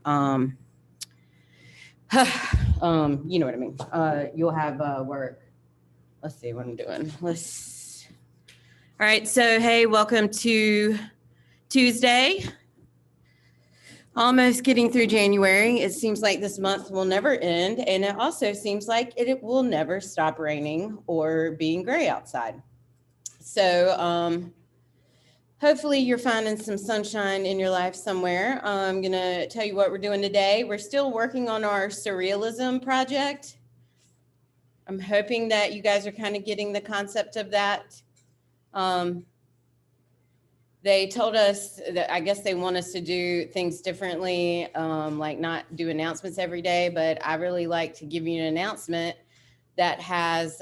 Um, you know what I mean. You'll have work. Let's see what I'm doing. Let's. All right. So hey, welcome to Tuesday. Almost getting through January. It seems like this month will never end, and it also seems like it will never stop raining or being gray outside. So hopefully you're finding some sunshine in your life somewhere. I'm going to tell you what we're doing today. We're still working on our surrealism project. I'm hoping that you guys are kind of getting the concept of that. Um, they told us that I guess they want us to do things differently, like not do announcements every day, but I really like to give you an announcement that has,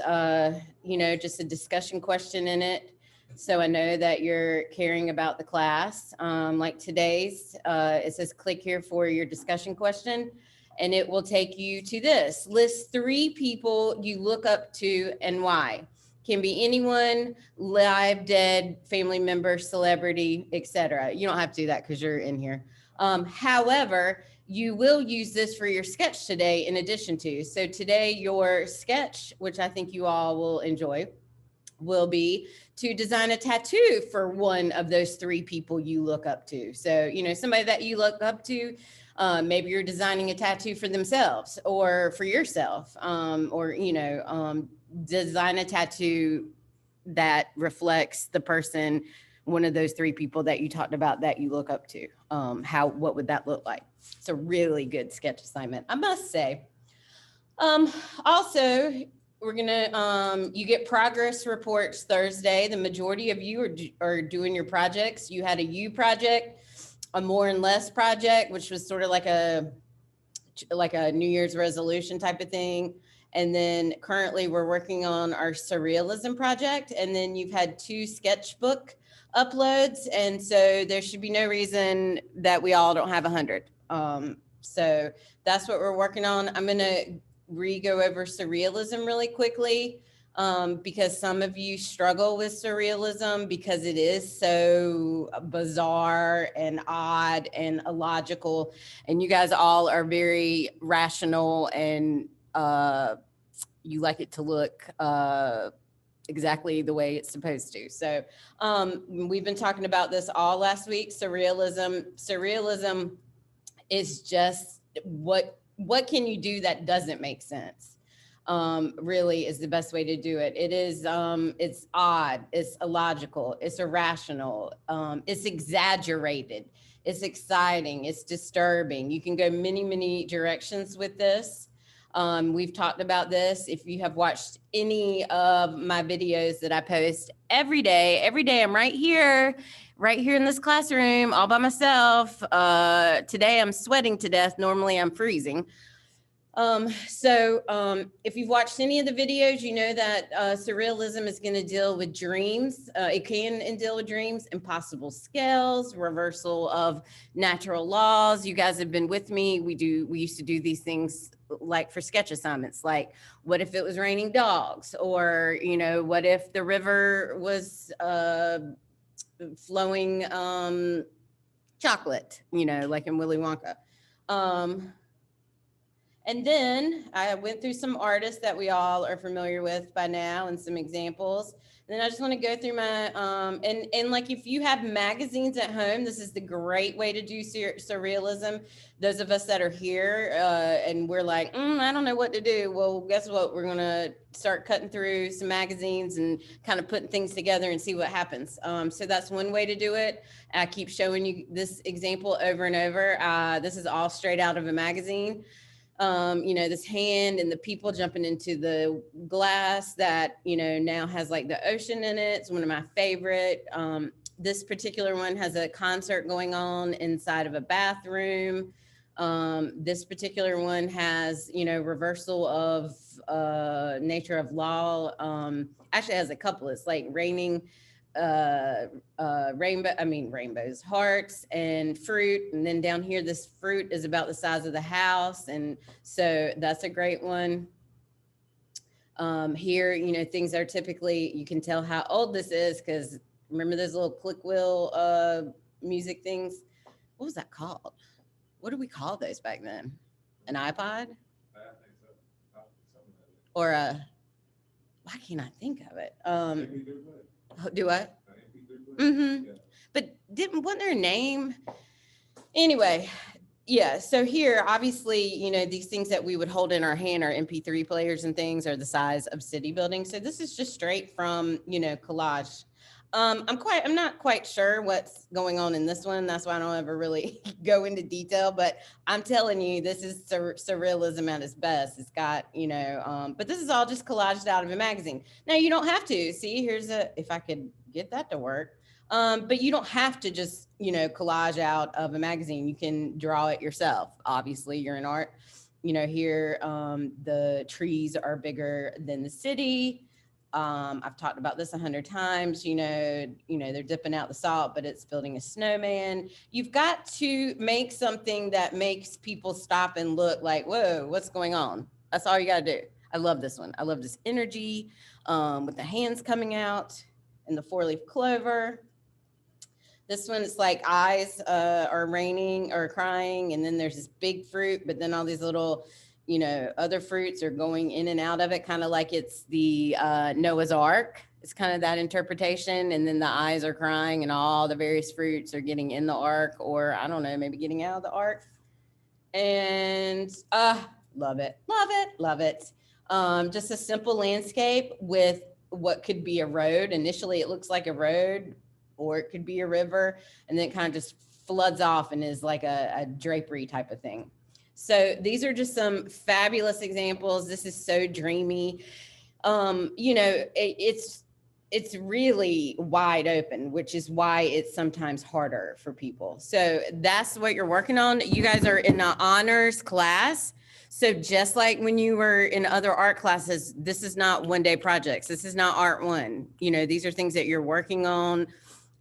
just a discussion question in it. So I know that you're caring about the class. Like today's, it says click here for your discussion question, and it will take you to this. List 3 people you look up to and why. Can be anyone, live, dead, family member, celebrity, etc. You don't have to do that because you're in here. However, you will use this for your sketch today in addition to. So today your sketch, which I think you all will enjoy, will be to design a tattoo for one of those 3 people you look up to. So, somebody that you look up to, maybe you're designing a tattoo for themselves or for yourself, design a tattoo that reflects the person, one of those 3 people that you talked about that you look up to. What would that look like? It's a really good sketch assignment, I must say. Also, we're gonna you get progress reports Thursday. The majority of you are doing your projects. You had a U project, a more and less project, which was sort of like a New Year's resolution type of thing. And then currently we're working on our surrealism project. And then you've had 2 sketchbook uploads. And so there should be no reason that we all don't have 100. So that's what we're working on. I'm going to go over surrealism really quickly, because some of you struggle with surrealism because it is so bizarre and odd and illogical, and you guys all are very rational, and you like it to look exactly the way it's supposed to. So we've been talking about this all last week. Surrealism is just what can you do that doesn't make sense? Really is the best way to do it. It is it's odd, it's illogical, it's irrational, it's exaggerated, it's exciting, it's disturbing. You can go many directions with this. We've talked about this. If you have watched any of my videos that I post every day I'm right here in this classroom all by myself. Today I'm sweating to death. Normally I'm freezing. If you've watched any of the videos, you know that surrealism is going to deal with dreams. It can deal with dreams, impossible scales, reversal of natural laws. You guys have been with me. We used to do these things like for sketch assignments, like what if it was raining dogs, or what if the river was flowing chocolate, like in Willy Wonka. And then I went through some artists that we all are familiar with by now and some examples. And then I just want to go through my, and like if you have magazines at home, this is the great way to do surrealism. Those of us that are here and we're like, I don't know what to do. Well, guess what? We're going to start cutting through some magazines and kind of putting things together and see what happens. So that's one way to do it. I keep showing you this example over and over. This is all straight out of a magazine. This hand and the people jumping into the glass that, now has like the ocean in it. It's one of my favorite. This particular one has a concert going on inside of a bathroom. This particular one has, reversal of nature of law. Actually has a couple. It's like raining rainbows, hearts and fruit. And then down here, this fruit is about the size of the house. And so that's a great one. Here, things are typically, you can tell how old this is because remember those little click wheel music things? What was that called? what do we call those back then? An iPod I think so. Something like or a, why can't I think of it? that. MP3 player. Do I? An MP3 player. Mm-hmm. Yeah. But wasn't their name? Anyway, yeah. So here, obviously, these things that we would hold in our hand, our MP3 players and things, are the size of city buildings. So this is just straight from, collage. I'm not quite sure what's going on in this one. That's why I don't ever really go into detail, but I'm telling you, this is surrealism at its best. It's got, but this is all just collaged out of a magazine. Now you don't have to see, if I could get that to work. But you don't have to just, collage out of a magazine. You can draw it yourself. Obviously you're in art, here, the trees are bigger than the city. I've talked about this 100 times, they're dipping out the salt, but it's building a snowman. You've got to make something that makes people stop and look like, whoa, what's going on? That's all you got to do. I love this one. I love this energy, with the hands coming out and the 4-leaf clover. This one, it's like eyes are raining or crying, and then there's this big fruit, but then all these little, other fruits are going in and out of it, kind of like it's the Noah's Ark. It's kind of that interpretation, and then the eyes are crying, and all the various fruits are getting in the ark, or I don't know, maybe getting out of the ark. And love it, love it, love it. Just a simple landscape with what could be a road. Initially, it looks like a road, or it could be a river, and then it kind of just floods off and is like a drapery type of thing. So these are just some fabulous examples. This is so dreamy. It's really wide open, which is why it's sometimes harder for people. So that's what you're working on. You guys are in an honors class. So just like when you were in other art classes, this is not one-day projects. This is not Art 1. These are things that you're working on.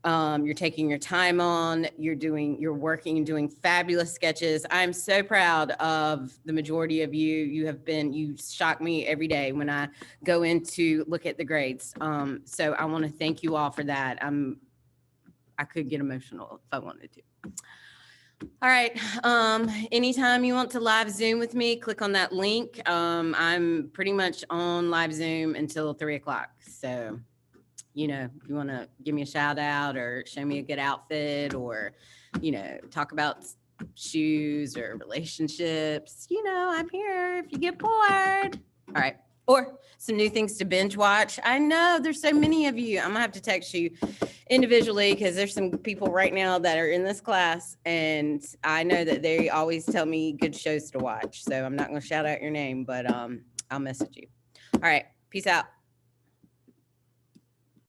You're taking your time on, you're working, doing fabulous sketches. I'm so proud of the majority of you. You shock me every day when I go in to look at the grades. So I want to thank you all for that. I could get emotional if I wanted to. All right. Anytime you want to live Zoom with me, click on that link. I'm pretty much on live Zoom until 3:00. So if you want to give me a shout out or show me a good outfit, or, talk about shoes or relationships, I'm here if you get bored. All right. Or some new things to binge watch. I know there's so many of you. I'm gonna have to text you individually, because there's some people right now that are in this class, and I know that they always tell me good shows to watch. So I'm not gonna shout out your name, but I'll message you. All right. Peace out.